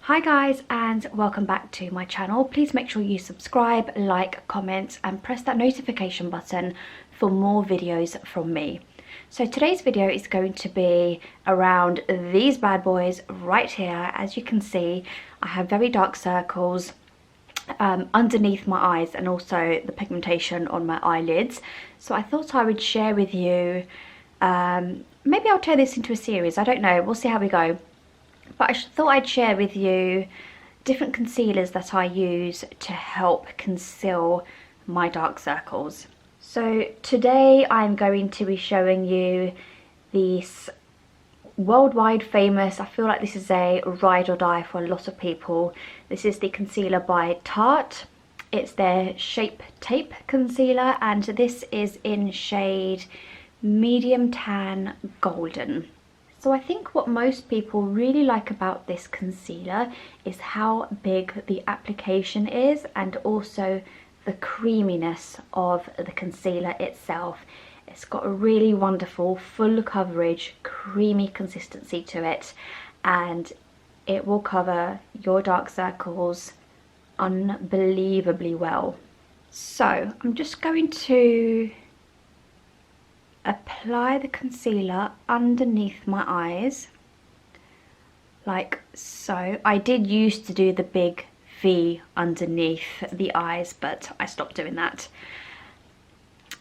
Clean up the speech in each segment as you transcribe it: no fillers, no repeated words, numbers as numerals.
Hi guys, and welcome back to my channel. Please make sure you subscribe, like, comment and press that notification button for more videos from me. So today's video is going to be around these bad boys right here. As you can see, I have very dark circles underneath my eyes and also the pigmentation on my eyelids. So I thought I would share with you, maybe I'll turn this into a series, I don't know, we'll see how we go. But I thought I'd share with you different concealers that I use to help conceal my dark circles. So today I'm going to be showing you this worldwide famous, I feel like this is a ride or die for a lot of people. This is the concealer by Tarte. It's their Shape Tape concealer, and this is in shade Medium Tan Golden. So I think what most people really like about this concealer is how big the application is and also the creaminess of the concealer itself. It's got a really wonderful full coverage, creamy consistency to it, and it will cover your dark circles unbelievably well. So I'm just going to apply the concealer underneath my eyes like so. I did used to do the big V underneath the eyes, but I stopped doing that.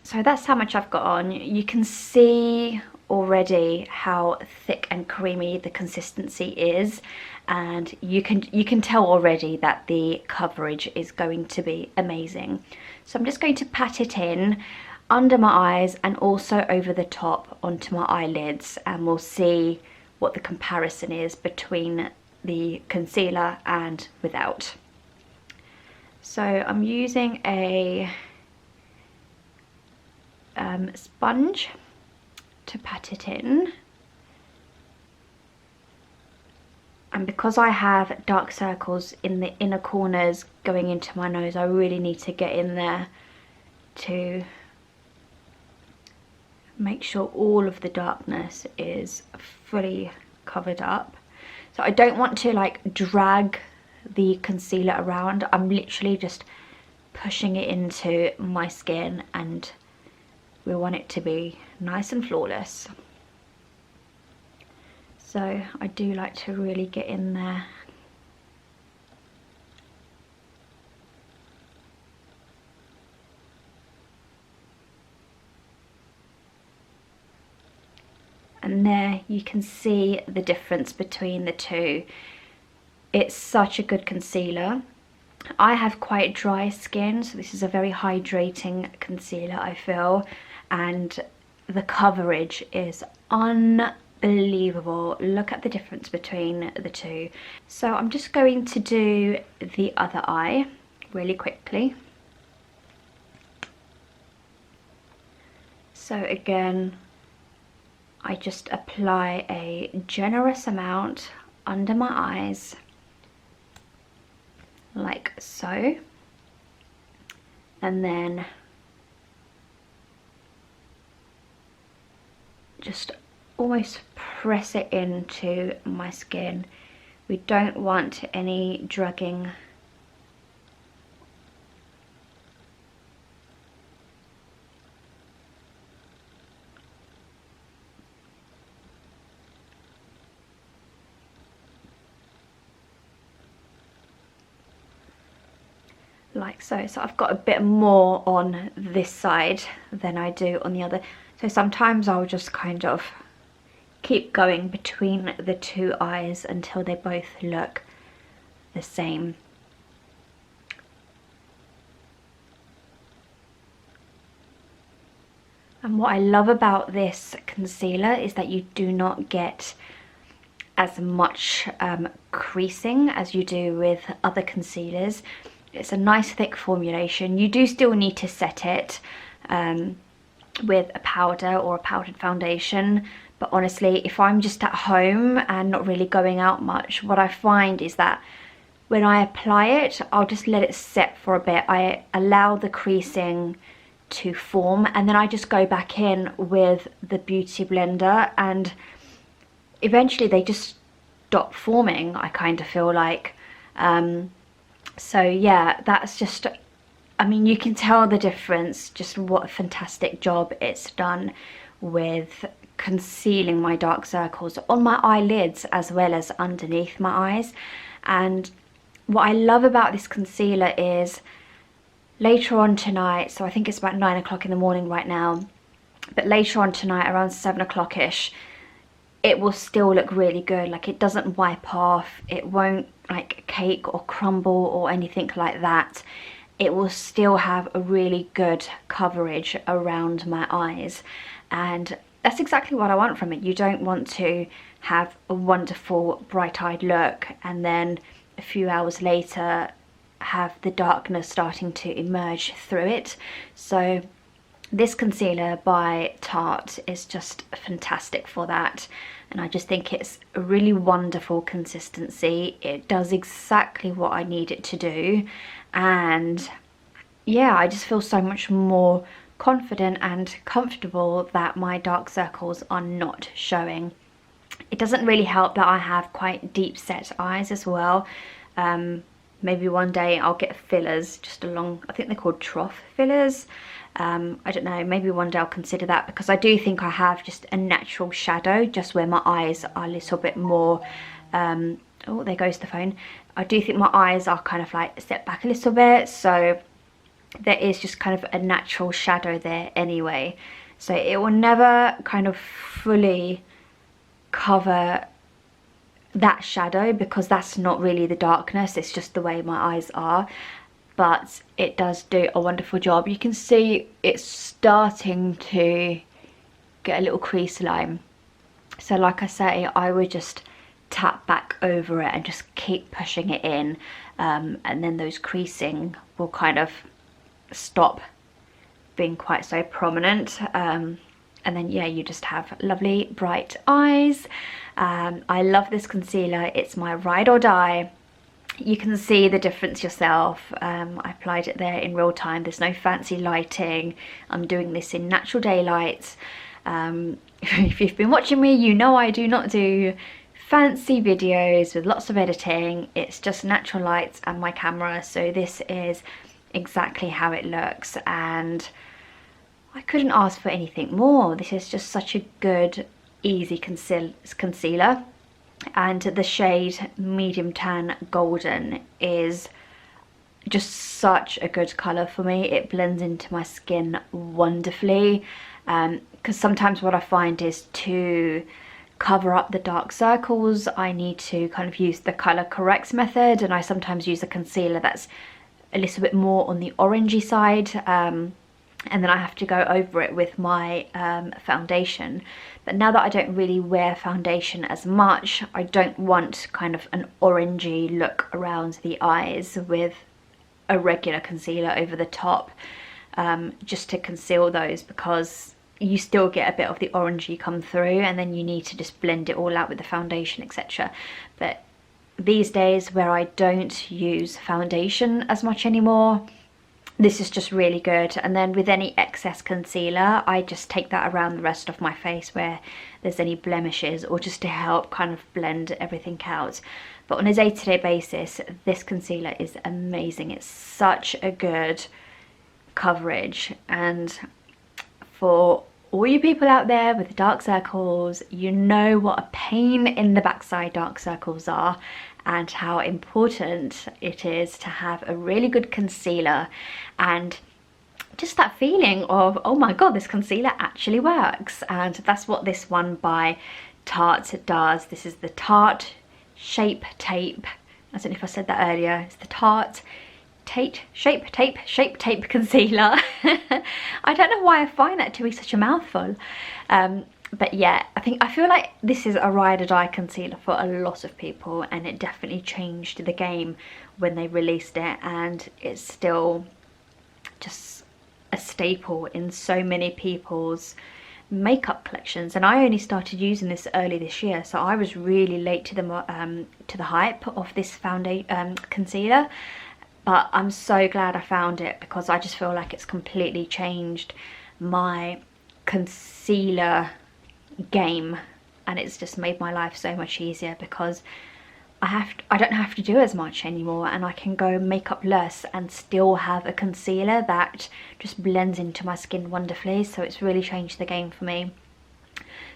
So that's how much I've got on. You can see already how thick and creamy the consistency is, and you can tell already that the coverage is going to be amazing. So I'm just going to pat it in under my eyes and also over the top onto my eyelids, and we'll see what the comparison is between the concealer and without. So I'm using a sponge to pat it in, and because I have dark circles in the inner corners going into my nose, I really need to get in there to make sure all of the darkness is fully covered up. So I don't want to like drag the concealer around. I'm literally just pushing it into my skin, and we want it to be nice and flawless. So I do like to really get in there. And there you can see the difference between the two. It's such a good concealer. I have quite dry skin, so this is a very hydrating concealer, I feel, and the coverage is unbelievable. Look at the difference between the two. So I'm just going to do the other eye really quickly. So again, I just apply a generous amount under my eyes, like so, and then just almost press it into my skin. We don't want any drugging. Like so. So I've got a bit more on this side than I do on the other. So sometimes I'll just kind of keep going between the two eyes until they both look the same. And what I love about this concealer is that you do not get as much creasing as you do with other concealers. It's a nice thick formulation. You do still need to set it with a powder or a powdered foundation, but honestly, if I'm just at home and not really going out much, what I find is that when I apply it, I'll just let it set for a bit. I allow the creasing to form, and then I just go back in with the Beauty Blender, and eventually they just stop forming, I kind of feel like. So yeah, that's just, I mean, you can tell the difference, just what a fantastic job it's done with concealing my dark circles on my eyelids as well as underneath my eyes. And what I love about this concealer is later on tonight, so I think it's about 9 o'clock in the morning right now, but later on tonight around 7 o'clock-ish, it will still look really good. Like, it doesn't wipe off, it won't like cake or crumble or anything like that. It will still have a really good coverage around my eyes, and that's exactly what I want from it. You don't want to have a wonderful bright-eyed look and then a few hours later have the darkness starting to emerge through it. So this concealer by Tarte is just fantastic for that, and I just think it's a really wonderful consistency. It does exactly what I need it to do, and yeah, I just feel so much more confident and comfortable that my dark circles are not showing. It doesn't really help that I have quite deep set eyes as well. Maybe one day I'll get fillers just along, I think they're called trough fillers. I don't know, maybe one day I'll consider that, because I do think I have just a natural shadow just where my eyes are a little bit more, oh, there goes the phone. I do think my eyes are kind of like set back a little bit, so there is just kind of a natural shadow there anyway. So it will never kind of fully cover that shadow, because that's not really the darkness, it's just the way my eyes are. But it does do a wonderful job. You can see it's starting to get a little crease line, so like I say, I would just tap back over it and just keep pushing it in, and then those creasing will kind of stop being quite so prominent, and then yeah, you just have lovely bright eyes. I love this concealer, it's my ride or die. You can see the difference yourself. I applied it there in real time, there's no fancy lighting, I'm doing this in natural daylight. If you've been watching me, you know I do not do fancy videos with lots of editing, it's just natural lights and my camera, so this is exactly how it looks, and I couldn't ask for anything more. This is just such a good, easy concealer, and the shade medium tan golden is just such a good colour for me. It blends into my skin wonderfully, because sometimes what I find is to cover up the dark circles I need to kind of use the colour corrects method, and I sometimes use a concealer that's a little bit more on the orangey side, and then I have to go over it with my foundation. But now that I don't really wear foundation as much, I don't want kind of an orangey look around the eyes with a regular concealer over the top, just to conceal those, because you still get a bit of the orangey come through, and then you need to just blend it all out with the foundation, etc. But these days where I don't use foundation as much anymore, this is just really good. And then with any excess concealer, I just take that around the rest of my face where there's any blemishes, or just to help kind of blend everything out. But on a day-to-day basis, this concealer is amazing. It's such a good coverage, and for all you people out there with dark circles, you know what a pain in the backside dark circles are, and how important it is to have a really good concealer, and just that feeling of, oh my god, this concealer actually works. And that's what this one by Tarte does. This is the Tarte Shape Tape. I don't know if I said that earlier. It's the Tarte Shape Tape concealer. I don't know why I find that to be such a mouthful. But yeah, I feel like this is a ride or die concealer for a lot of people, and it definitely changed the game when they released it, and it's still just a staple in so many people's makeup collections. And I only started using this early this year, so I was really late to the hype of this concealer. But I'm so glad I found it, because I just feel like it's completely changed my concealer game, and it's just made my life so much easier, because I don't have to do as much anymore, and I can go makeup less and still have a concealer that just blends into my skin wonderfully. So it's really changed the game for me.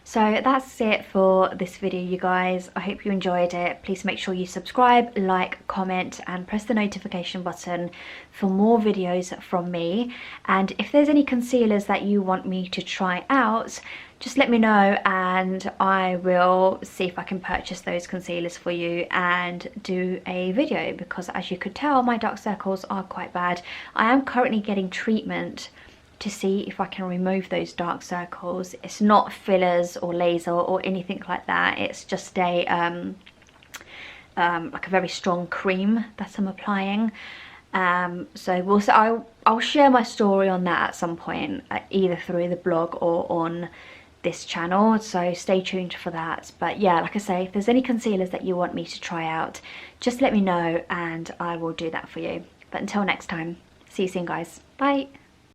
So that's it for this video, you guys. I hope you enjoyed it. Please make sure you subscribe, like, comment and press the notification button for more videos from me. And if there's any concealers that you want me to try out, just let me know and I will see if I can purchase those concealers for you and do a video, because as you could tell, my dark circles are quite bad. I am currently getting treatment to see if I can remove those dark circles. It's not fillers or laser or anything like that. It's just a like a very strong cream that I'm applying. So I'll share my story on that at some point, either through the blog or on this channel, so stay tuned for that. But yeah, like I say, if there's any concealers that you want me to try out, just let me know and I will do that for you. But until next time, see you soon guys, bye.